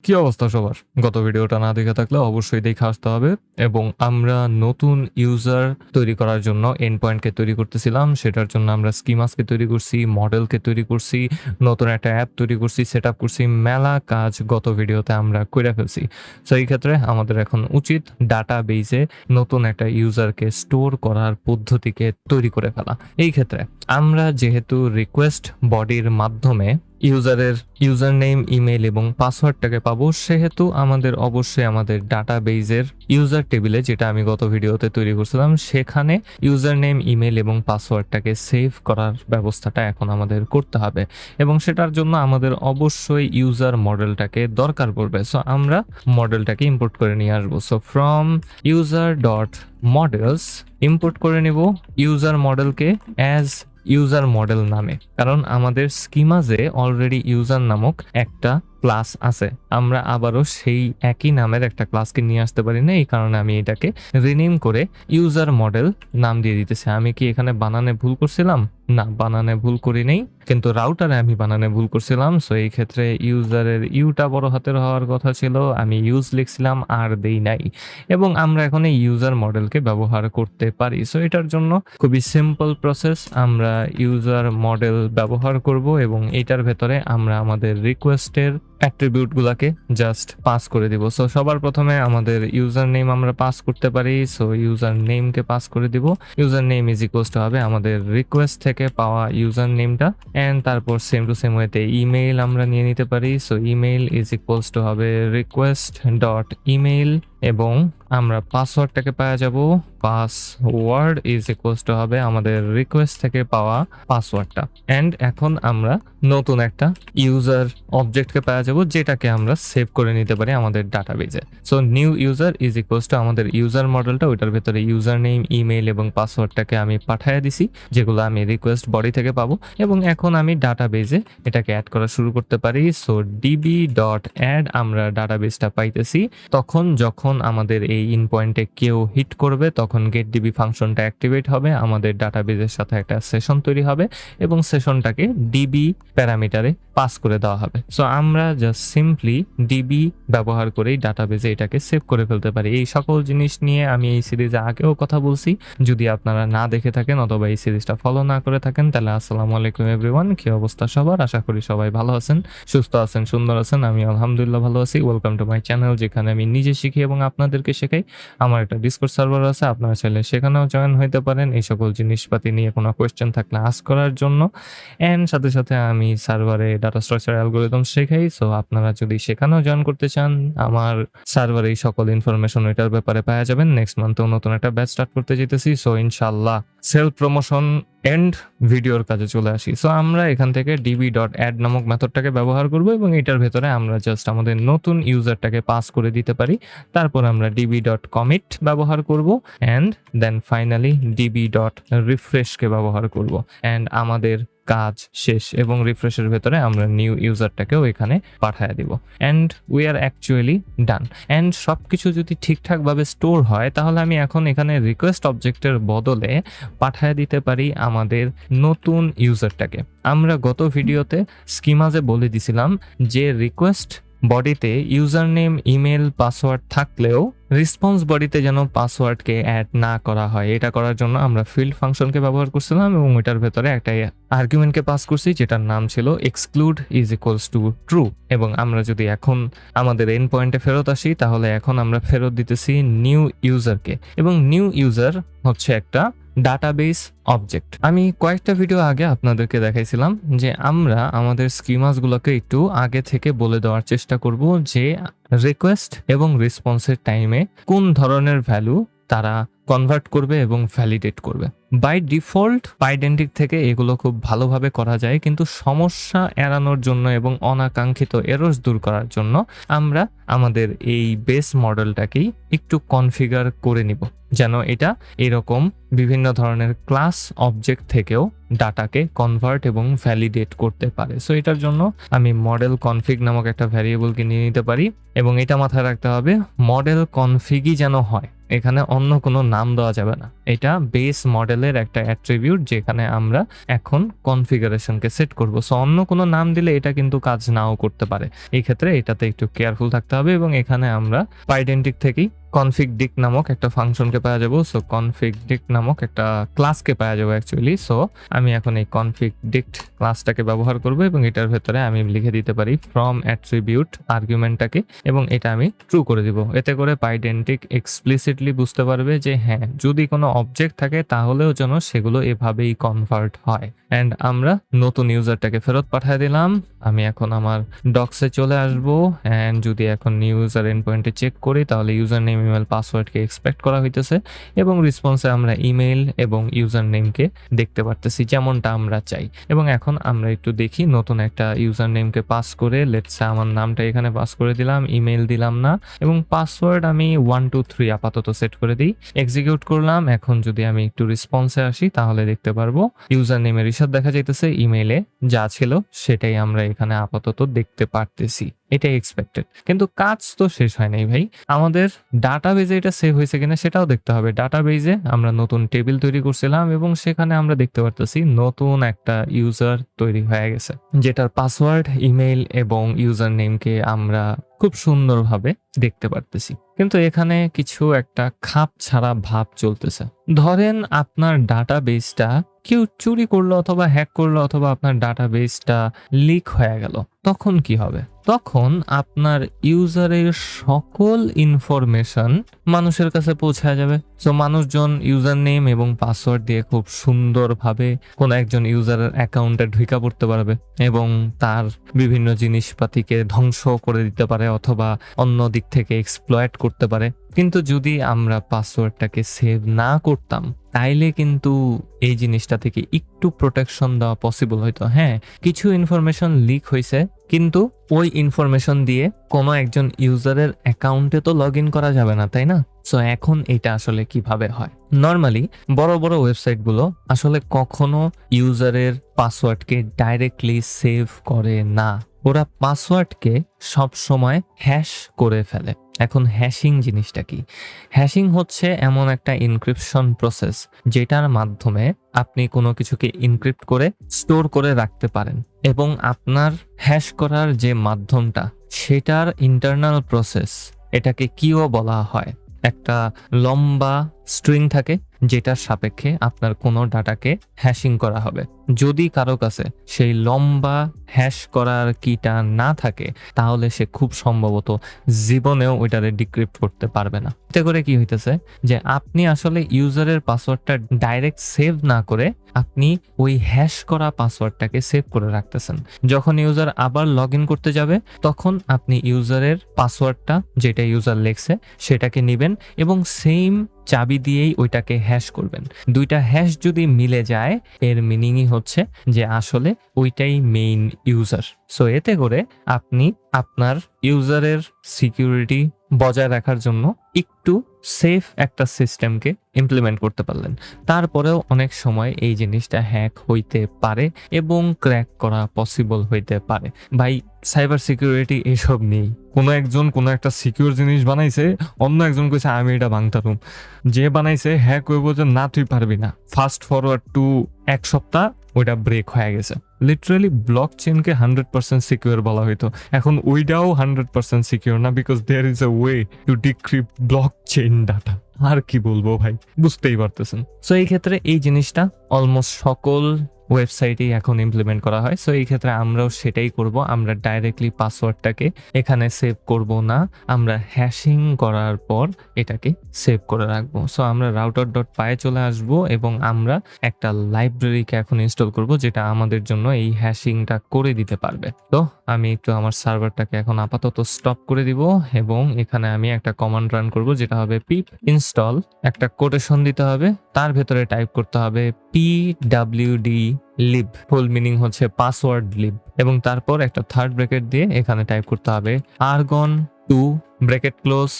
কি অবস্থা সবার? গত ভিডিওটা না দেখে থাকলে অবশ্যই দেখে আসতে হবে এবং আমরা নতুন ইউজার তৈরি করার জন্য এন্ড পয়েন্টকে তৈরি করতেছিলাম। সেটার জন্য আমরা স্কিমাসকে তৈরি করছি, মডেলকে তৈরি করছি, নতুন একটা অ্যাপ তৈরি করছি, সেটআপ করছি। মেলা কাজ গত ভিডিওতে আমরা কইরা ফেলছি। সো এই ক্ষেত্রে আমাদের এখন উচিত ডাটাবেইসে নতুন একটা ইউজারকে স্টোর করার পদ্ধতিকে তৈরি করে ফেলা। এই ক্ষেত্রে আমরা যেহেতু রিকোয়েস্ট বডির মাধ্যমে ইউজারের ইউজার নেম, ইমেল এবং পাসওয়ার্ডটাকে পাবো, সেহেতু আমাদের অবশ্যই আমাদের ডাটাবেইজের ইউজার টেবিলে, যেটা আমি গত ভিডিওতে তৈরি করছিলাম, সেখানে ইউজার নেম, ইমেল এবং পাসওয়ার্ডটাকে সেভ করার ব্যবস্থাটা এখন আমাদের করতে হবে এবং সেটার জন্য আমাদের অবশ্যই ইউজার মডেলটাকে দরকার পড়বে। সো আমরা মডেলটাকে ইম্পোর্ট করে নিয়ে আসবো। So from user dot models import করে নিব ইউজার মডেলকে অ্যাজ ইউজার মডেল নামে, কারণ আমাদের স্কিমাজে অলরেডি ইউজার নামক একটা ক্লাস আছে। আমরা আবারও সেই একই নামের একটা ক্লাসকে নিয়ে আসতে পারি না, এই কারণে আমি এটাকে রিনেম করে ইউজার মডেল নাম দিয়ে দিতেছি। আমি কি এখানে বানানে ভুল করছিলাম? না, বানানে ভুল করি নেই, কিন্তু রাউটারে আমি বানানে ভুল করছিলাম। সো এই ক্ষেত্রে ইউজারের ইউটা বড় হাতের হওয়ার কথা ছিল, আমি ইউজ লিখছিলাম আর দেই নাই, এবং আমরা এখন এই ইউজার মডেলকে ব্যবহার করতে পারি। সো এটার জন্য খুবই সিম্পল প্রসেস, আমরা ইউজার মডেল ব্যবহার করব এবং এটার ভেতরে আমরা আমাদের রিকোয়েস্টের অ্যাট্রিবিউট গুলাকে জাস্ট পাস করে দিব। সো সবার প্রথমে আমাদের ইউজার নেম আমরা পাস করতে পারি। সো ইউজার নেমকে পাস করে দিব। User name is equals two হবে আমাদের রিকোয়েস্ট থেকে পাওয়া ইউজার নেমটা, এন্ড তারপর সেম টু সেম ওয়েতে ইমেইল আমরা নিয়ে নিতে পারি। So email is equals two হবে রিকোয়েস্ট ডট ইমেইল, এবং আমরা পাসওয়ার্ডটাকে পাওয়া যাব, পাসওয়ার্ড ইজ ইকুয়ালস টু হবে আমাদের রিকোয়েস্ট থেকে পাওয়া পাসওয়ার্ডটা। এন্ড এখন আমরা নতুন একটা ইউজার অবজেক্টকে পাওয়া যাব, যেটাকে আমরা সেভ করে নিতে পারি আমাদের ডাটাবেজে। So new user is equals to আমাদের ইউজার মডেলটা, ওইটার ভেতরে ইউজার নেম, ইমেইল এবং পাসওয়ার্ডটাকে আমি পাঠিয়ে দিছি, যেগুলো আমি রিকোয়েস্ট বডি থেকে পাবো, এবং এখন আমি ডাটাবেজে এটাকে অ্যাড করা শুরু করতে পারি। সো ডিবি ডট অ্যাড আমরা ডাটাবেজটা পাইতেছি। তখন যখন আমাদের এই ইন পয়েন্টে কেউ হিট করবে, তখন গেট ডিবি ফাংশনটা অ্যাক্টিভেট হবে, আমাদের ডাটাবেজের সাথে একটা সেশন তৈরি হবে এবং সেশনটাকে ডিবি প্যারামিটারে পাস করে দেওয়া হবে। সো আমরা জাস্ট সিম্পলি ডিবি ব্যবহার করেই ডাটাবেজে এটাকে সেভ করে ফেলতে পারি। এই সকল জিনিস নিয়ে আমি এই সিরিজে আগেও কথা বলছি, যদি আপনারা না দেখে থাকেন অথবা এই সিরিজটা ফলো না করে থাকেন, তাহলে আসসালামু আলাইকুম এভরিওয়ান। কি অবস্থা সবার? আশা করি সবাই ভালো আছেন, সুস্থ আছেন, সুন্দর আছেন। আমি আলহামদুলিল্লাহ ভালো আছি। ওয়েলকাম টু মাই চ্যানেল, যেখানে আমি নিজে শিখি এবং আপনাদেরকে শেখাই। আমার একটা ডিসকর্ড সার্ভার আছে, আপনারা চাইলে সেখানেও জয়েন হইতে পারেন এই সকল জিনিসপাতি নিয়ে কোনো কোয়েশ্চেন থাকলে আস্ক করার জন্য। এন্ড সাথে সাথে আমি সার্ভারে ডাটা স্ট্রাকচার অ্যালগরিদম শেখাই। সো আপনারা যদি সেখানেও জয়েন করতে চান, আমার সার্ভারে এই সকল ইনফরমেশন এটার ব্যাপারে পাওয়া যাবেন। নেক্সট মান্থেও নতুন একটা ব্যাচ স্টার্ট করতে যেতেছি। সো ইনশাল্লাহ সেলফ প্রমোশন এন্ড ভিডিওর কাজে চলে আসি। সো আমরা এখান থেকে ডিবি ডট অ্যাড নামক মেথডটাকে ব্যবহার করব এবং এটার ভেতরে আমরা জাস্ট আমাদের নতুন ইউজারটাকে পাস করে দিতে পারি। তারপর আমরা ডিবি ডট কমিট ব্যবহার করব, and then finally DB dot রিফ্রেশকে ব্যবহার করব, অ্যান্ড আমাদের কাজ শেষ এবং রিফ্রেশের ভেতরে আমরা নিউ ইউজারটাকেও এখানে পাঠিয়ে দিব, and we are actually done. And সবকিছু যদি ঠিকঠাকভাবে স্টোর হয়, তাহলে আমি এখন এখানে রিকোয়েস্ট অবজেক্টের বদলে পাঠিয়ে দিতে পারি আমাদের নতুন ইউজারটাকে। আমরা গত ভিডিওতে স্কিমাজে বলে দিছিলাম যে রিকোয়েস্ট বডিতে ইউজার নেম, ইমেল, পাসওয়ার্ড থাকলেও রেসপন্স বডিতে যেন পাসওয়ার্ডকে অ্যাড না করা হয়। এটা করার জন্য আমরা ফিল্ড ফাংশনকে ব্যবহার করছিলাম এবং এটার ভেতরে একটা আর্গুমেন্টকে পাস করছি, যেটার নাম ছিল exclude is equals two true. এবং আমরা যদি এখন আমাদের এন্ড পয়েন্টে ফেরত আসি, তাহলে এখন আমরা ফেরত দিতেছি নিউ ইউজারকে, এবং নিউ ইউজার হচ্ছে একটা ডাটাবেস অবজেক্ট। আমি কয়েকটা ভিডিও আগে আপনাদেরকে দেখাইছিলাম যে আমরা আমাদের স্কিমাসগুলোকে একটু আগে থেকে বলে দেওয়ার চেষ্টা করব যে রিকোয়েস্ট এবং রেসপন্সের টাইমে কোন ধরনের ভ্যালু তারা কনভার্ট করবে এবং ভ্যালিডেট করবে। বাই ডিফল্ট পাইডেন্টিক থেকে এগুলো খুব ভালোভাবে করা যায়, কিন্তু সমস্যা এড়ানোর জন্য এবং অনাকাঙ্ক্ষিত এরর্স দূর করার জন্য আমরা আমাদের এই বেস মডেলটাকেই একটু কনফিগার করে নিব, যেন এটা এরকম বিভিন্ন ধরনের ক্লাস অবজেক্ট থেকেও ডাটাকে কনভার্ট এবং ভ্যালিডেট করতে পারে। সো এটার জন্য আমি মডেল কনফিগ নামক একটা ভ্যারিয়েবলকে নিয়ে নিতে পারি, এবং এটা মাথায় রাখতে হবে মডেল কনফিগই যেন হয়, এখানে অন্য কোনো নাম দেওয়া যাবে না। এটা বেস মডেলের একটা অ্যাট্রিবিউট যেখানে আমরা এখন কনফিগারেশনকে সেট করব। সো অন্য কোনো নাম দিলে এটা কিন্তু কাজ নাও করতে পারে। এই ক্ষেত্রে এটাতে একটু কেয়ারফুল থাকতে হবে এবং এখানে আমরা পাইডেন্টিক থেকেই config_dict নামক একটা ফাংশনকে পাওয়া যাবো। সো config_dict নামক একটা ক্লাসকে পাওয়া যাবো অ্যাকচুয়ালি। সো আমি এখন এই config_dict ক্লাসটাকে ব্যবহার করব এবং এটার ভেতরে আমি লিখে দিতে পারি from attribute আর্গুমেন্টটাকে এবং এটা আমি ট্রু করে দিব। এতে করে পাইডেন্টিক এক্সপ্লিসিটলি বুঝতে পারবে যে হ্যাঁ, যদি কোনো অবজেক্ট থাকে তাহলেও যেন সেগুলো এভাবেই কনভার্ট হয়। অ্যান্ড আমরা নতুন ইউজারটাকে ফেরত পাঠিয়ে দিলাম। আমি এখন আমার ডক্সে চলে আসবো অ্যান্ড যদি এখন ইউজার এন্ড পয়েন্টে চেক করি তাহলে ইউজার নেম ইমেল পাসওয়ার্ডকে এক্সপেক্ট করা হইতেছে এবং রেসপন্সে আমরা ইমেল এবং ইউজার নেমকে দেখতে পারতেছি যেমনটা আমরা চাই। এবং এখন আমরা একটু দেখি, নতুন একটা ইউজার নেমকে পাস করে লেটসে আমার নামটা এখানে পাস করে দিলাম, ইমেল দিলাম না এবং পাসওয়ার্ড আমি 1 2 3 আপাতত সেট করে দিই। এক্সিকিউট করলাম। এখন যদি আমি একটু রেসপন্সে আসি তাহলে দেখতে পারবো ইউজার নেমের রিসার্চ দেখা যাইতেছে, ইমেইলে যা ছিল সেটাই আমরা এখানে আপাতত দেখতে পারতেছি। এটাই এক্সপেক্টেড। কিন্তু কাজ তো শেষ হয় নাই ভাই, আমাদের ডাটাবেজে এটা সেভ হয়েছে কিনা সেটাও দেখতে হবে। ডাটাবেজে আমরা নতুন টেবিল তৈরি করছিলাম এবং সেখানে আমরা দেখতে পারতেছি নতুন একটা ইউজার তৈরি হয়ে গেছে যেটার পাসওয়ার্ড, ইমেইল এবং ইউজার নেমকে আমরা খুব সুন্দরভাবে দেখতে পারতেছি। কিন্তু এখানে কিছু একটা খাপ ছাড়া ভাব চলতেছে। ধরেন আপনার ডাটাবেসটা কেউ চুরি করলো অথবা হ্যাক করলো অথবা আপনার ডাটাবেসটা লিক হয়ে গেল, তখন কি হবে? তখন আপনার ইউজারের সকল ইনফরমেশন মানুষের কাছে পৌঁছায় যাবে। সো মানুষজন ইউজার নেম এবং পাসওয়ার্ড দিয়ে খুব সুন্দরভাবে কোনো একজন ইউজারের অ্যাকাউন্টে ঢুকা পড়তে পারবে এবং তার বিভিন্ন জিনিসপাতিকে ধ্বংস করে দিতে পারে অথবা অন্য দিক থেকে এক্সপ্লয়েট করতে পারে। কিন্তু যদি আমরা পাসওয়ার্ডটাকে সেভ না করতাম তাইলে কিন্তু এই জিনিসটা থেকে একটু প্রোটেকশন দেওয়া পসিবল হইতো। হ্যাঁ, কিছু ইনফরমেশন লিক হয়েছে কিন্তু ওই ইনফরমেশন দিয়ে কোনো একজন ইউজারের অ্যাকাউন্টে তো লগ ইন করা যাবে না, তাই না? সো এখন এটা আসলে কিভাবে হয়? নর্মালি বড় বড় ওয়েবসাইটগুলো আসলে কখনো ইউজারের পাসওয়ার্ডকে ডাইরেক্টলি সেভ করে না। ওরা পাসওয়ার্ডকে সব সময় হ্যাশ করে ফেলে। এখন হ্যাশিং জিনিসটা কি? হ্যাশিং হচ্ছে এমন একটা ইনক্রিপশন প্রসেস যেটার মাধ্যমে আপনি কোনো কিছুকে ইনক্রিপ্ট করে স্টোর করে রাখতে পারেন এবং আপনার হ্যাশ করার যে মাধ্যমটা সেটার ইন্টারনাল প্রসেস, এটাকে কিও বলা হয়। একটা লম্বা স্ট্রিং থাকে যেটার সাপেক্ষে আপনার কোনো ডাটাকে হ্যাশিং করা হবে। যদি কারো কাছে সেই লম্বা হ্যাশ করার কিটা না থাকে তাহলে সে খুব সম্ভবত জীবনেও ওইটারে ডিক্রিপ্ট করতে পারবে না। এতে করে কি হইতেছে যে আপনি আসলে ইউজারের পাসওয়ার্ডটা ডাইরেক্ট সেভ না করে আপনি ওই হ্যাশ করা পাসওয়ার্ডটাকে সেভ করে রাখতেছেন। যখন ইউজার আবার লগ ইন করতে যাবে তখন আপনি ইউজারের পাসওয়ার্ডটা যেটা ইউজার লেখছে সেটাকে নেবেন এবং সেম চাবি দিয়েই ওইটাকে হ্যাশ করবেন। দুইটা হ্যাশ যদি মিলে যায় এর মিনিংই হচ্ছে যে আসলে ওইটাই মেইন ইউজার। সো এতে করে আপনি আপনার ইউজারের সিকিউরিটি বজায় রাখার জন্য একটু সেফ একটা সিস্টেমকে ইমপ্লিমেন্ট করতে পারলেন। তারপরেও অনেক সময় এই জিনিসটা হ্যাক হইতে পারে এবং ক্র্যাক করা পসিবল হইতে পারে। ভাই, সাইবার সিকিউরিটি এসব নেই। কোনো একজন কোনো একটা সিকিউর জিনিস বানাইছে, অন্য একজন কইছে আমি এটা ভাঙতাম, যে বানাইছে হ্যাক হইব যে না তুই পারবি না, ফাস্ট ফরওয়ার্ড টু এক সপ্তাহ ওইটা ব্রেক হয়ে গেছে। লিটারালি ব্লক চেইনকে 100% সিকিউর বলা হইতো, এখন ওইটাও 100% সিকিউর না, because there is a way to decrypt blockchain data. আর কি বলবো ভাই, বুঝতেই পারতেছেন। সো এই ক্ষেত্রে এই জিনিসটা অলমোস্ট সকল ওয়েবসাইটেই এখন ইমপ্লিমেন্ট করা হয়। সো এই ক্ষেত্রে আমরাও সেটাই করব। আমরা ডাইরেক্টলি পাসওয়ার্ডটাকে এখানে সেভ করব না, আমরা হ্যাশিং করার পর এটাকে সেভ করে রাখবো। সো আমরা router.py চলে আসব এবং আমরা একটা লাইব্রেরিকে এখন ইনস্টল করব যেটা আমাদের জন্য এই হ্যাশিংটা করে দিতে পারবে। তো আমি একটু আমার সার্ভারটাকে এখন আপাতত স্টপ করে দিব এবং এখানে আমি একটা কমান্ড রান করব যেটা হবে pip install, একটা কোটেশন দিতে হবে, তার ভেতরে টাইপ করতে হবে pwd lib, ফুল মিনিং হচ্ছে পাসওয়ার্ড লিব, এবং তারপর একটা থার্ড ব্র্যাকেট দিয়ে এখানে টাইপ করতে হবে argon2 bracket close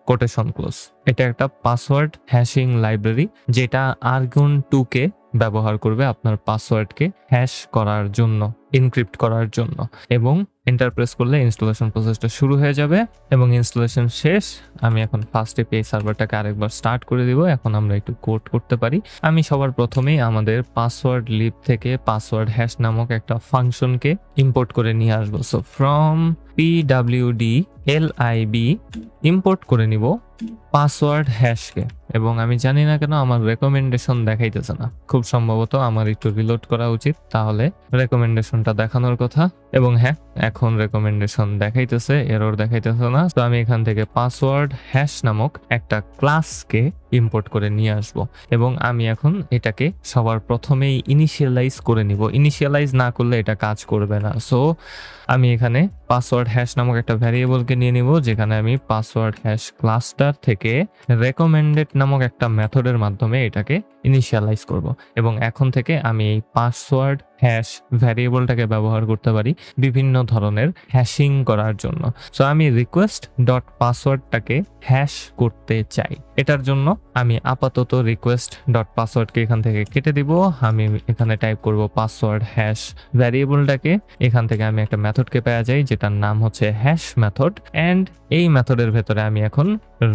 quotation close. এটা একটা পাসওয়ার্ড হ্যাশিং লাইব্রেরি যেটা argon2 কে ব্যবহার করবে আপনার পাসওয়ার্ডকে হ্যাশ করার জন্য, এনক্রিপ্ট করার জন্য। এবং এন্টার প্রেস করলে ইনস্টলেশন প্রসেসটা শুরু হয়ে যাবে এবং ইনস্টলেশন শেষ। আমি এখন ফার্স্ট এপিআই সার্ভারটাকে আরেকবার স্টার্ট করে দিব। এখন আমরা একটু কোড করতে পারি। আমি সবার প্রথমেই আমাদের পাসওয়ার্ড লিব থেকে পাসওয়ার্ড হ্যাশ নামক একটা ফাংশনকে ইম্পোর্ট করে নিয়ে আসবো। So from pwd lib import করে নিব পাসওয়ার্ড হ্যাশকে। এবং আমি জানি না কেন আমার রেকমেন্ডেশন দেখাইতেছে না, খুব সম্ভবত আমার একটু রিলোড করা উচিত, তাহলে রেকমেন্ডেশনটা দেখানোর কথা। এবং হ্যাঁ, এখন রেকমেন্ডেশন দেখাইতেছে, এরর দেখাইতেছে না। তো আমি এখান থেকে পাসওয়ার্ড হ্যাশ নামক একটা ক্লাসকে ইম্পোর্ট করে নিয়ে আসব এবং আমি এখন এটাকে সবার প্রথমেই ইনিশিয়ালাইজ করে নিব। ইনিশিয়ালাইজ না করলে এটা কাজ করবে না। সো আমি এখানে পাসওয়ার্ড হ্যাশ নামক একটা ভ্যারিয়েবলকে নিয়ে নিব, যেখানে আমি পাসওয়ার্ড হ্যাশ ক্লাসটার থেকে রেকমেন্ডেড নামক একটা মেথডের মাধ্যমে এটাকে ইনিশিয়ালাইজ করব। এবং এখন থেকে আমি এই পাসওয়ার্ড হ্যাশ ভ্যারিয়েবলটাকে ব্যবহার করতে পারি বিভিন্ন ধরনের হ্যাশিং করার জন্য। সো আমি রিকোয়েস্ট ডট পাসওয়ার্ডটাকে হ্যাশ করতে চাই। এটার জন্য আমি আপাতত রিকোয়েস্ট ডট পাসওয়ার্ডকে এখান থেকে কেটে দিব। আমি এখানে টাইপ করব পাসওয়ার্ড হ্যাশ ভ্যারিয়েবলটাকে। এখান থেকে আমি একটা মেথডকে পেয়ে যাই যেটার নাম হচ্ছে হ্যাশ মেথড। অ্যান্ড এই মেথডের ভেতরে আমি এখন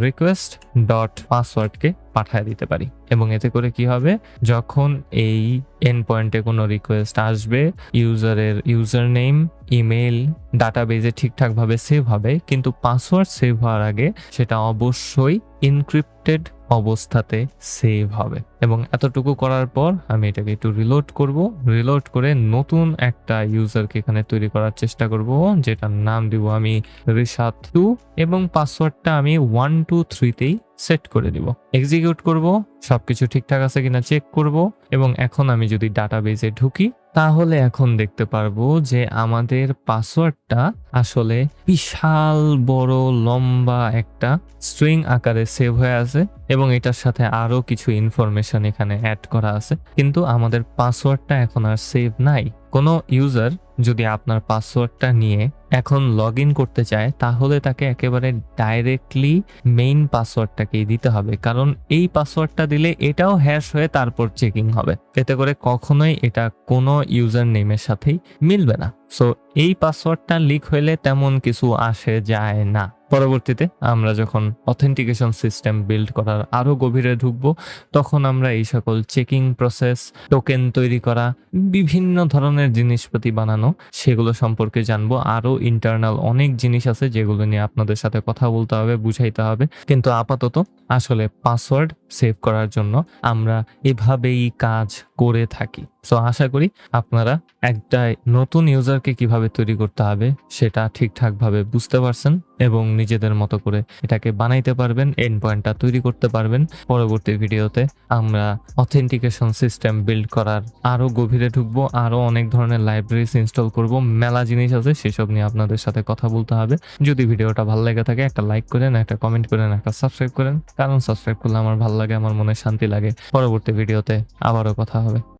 রিকোয়েস্ট ডট পাসওয়ার্ডকে পাঠিয়ে দিতে পারি। এবং এতে করে কি হবে, যখন এই এন্ড পয়েন্টে কোনো রিকোয়েস্ট আসবে, ইউজারের ইউজার নেম, ইমেল ডাটাবেজে ঠিকঠাকভাবে সেভ হবে, কিন্তু পাসওয়ার্ড সেভ হওয়ার আগে সেটা অবশ্যই এনক্রিপ্টেড অবস্থাতে সেভ হবে। এবং এতটুকু করার পর আমি এটাকে একটু রিলোড করব। রিলোড করে নতুন একটা ইউজারকে এখানে তৈরি করার চেষ্টা করব, যেটার নাম দিব আমি রিশাদ2 এবং পাসওয়ার্ডটা আমি 123তেই সেট করে দিব। এক্সিকিউট করব, সবকিছু ঠিকঠাক আছে কিনা চেক করব। এবং এখন আমি যদি ডাটাবেজে ঢুকি, তাহলে এখন দেখতে পারবো যে আমাদের পাসওয়ার্ডটা আসলে বিশাল বড় লম্বা একটা স্ট্রিং আকারে সেভ হয়ে আছে এবং এটার সাথে আরো কিছু ইনফরমেশন এখানে অ্যাড করা আছে, কিন্তু আমাদের পাসওয়ার্ডটা এখন আর সেভ নাই। কোনো ইউজার যদি আপনার পাসওয়ার্ডটা নিয়ে এখন লগ ইন করতে চায়, তাহলে তাকে একেবারে ডাইরেক্টলি মেইন পাসওয়ার্ডটাকেই দিতে হবে, কারণ এই পাসওয়ার্ডটা দিলে এটাও হ্যাশ হয়ে তারপর চেকিং হবে। এতে করে কখনোই এটা কোনো ইউজার নেমের সাথেই মিলবে না। সো এই পাসওয়ার্ডটা লিক হইলে তেমন কিছু আসে যায় না। পরবর্তীতে আমরা যখন অথেন্টিকেশন সিস্টেম বিল্ড করার আরো গভীরে ঢুকবো, তখন আমরা এই সকল চেকিং প্রসেস, টোকেন তৈরি করা, বিভিন্ন ধরনের জিনিসপাতি বানানো, সেগুলো সম্পর্কে জানবো। আরো ইন্টারনাল অনেক জিনিস আছে যেগুলো নিয়ে আপনাদের সাথে কথা বলতে হবে, বুঝাইতে হবে। কিন্তু আপাতত আসলে পাসওয়ার্ড সেভ করার জন্য আমরা এভাবেই কাজ করে থাকি। সো আশা করি আপনারা একটা নতুন ইউজারকে কিভাবে তৈরি করতে হবে সেটা ঠিকঠাকভাবে বুঝতে পারছেন এবং নিজেদের মতো করে এটাকে বানাইতে পারবেন, এন্ড পয়েন্টটা তৈরি করতে পারবেন। পরবর্তী ভিডিওতে আমরা অথেন্টিকেশন সিস্টেম বিল্ড করার আরো গভীরে ঢুকবো, আরো অনেক ধরনের লাইব্রেরিজ ইনস্টল করব, মেলা জিনিস আছে, সেসব নিয়ে আপনাদের সাথে কথা বলতে হবে। যদি ভিডিওটা ভালো লেগে থাকে একটা লাইক করেন, একটা কমেন্ট করেন, একটা সাবস্ক্রাইব করেন, কারণ সাবস্ক্রাইব করলে আমার ভালো লাগে, আমার মনে শান্তি লাগে। পরবর্তী ভিডিওতে আবারও কথা হবে।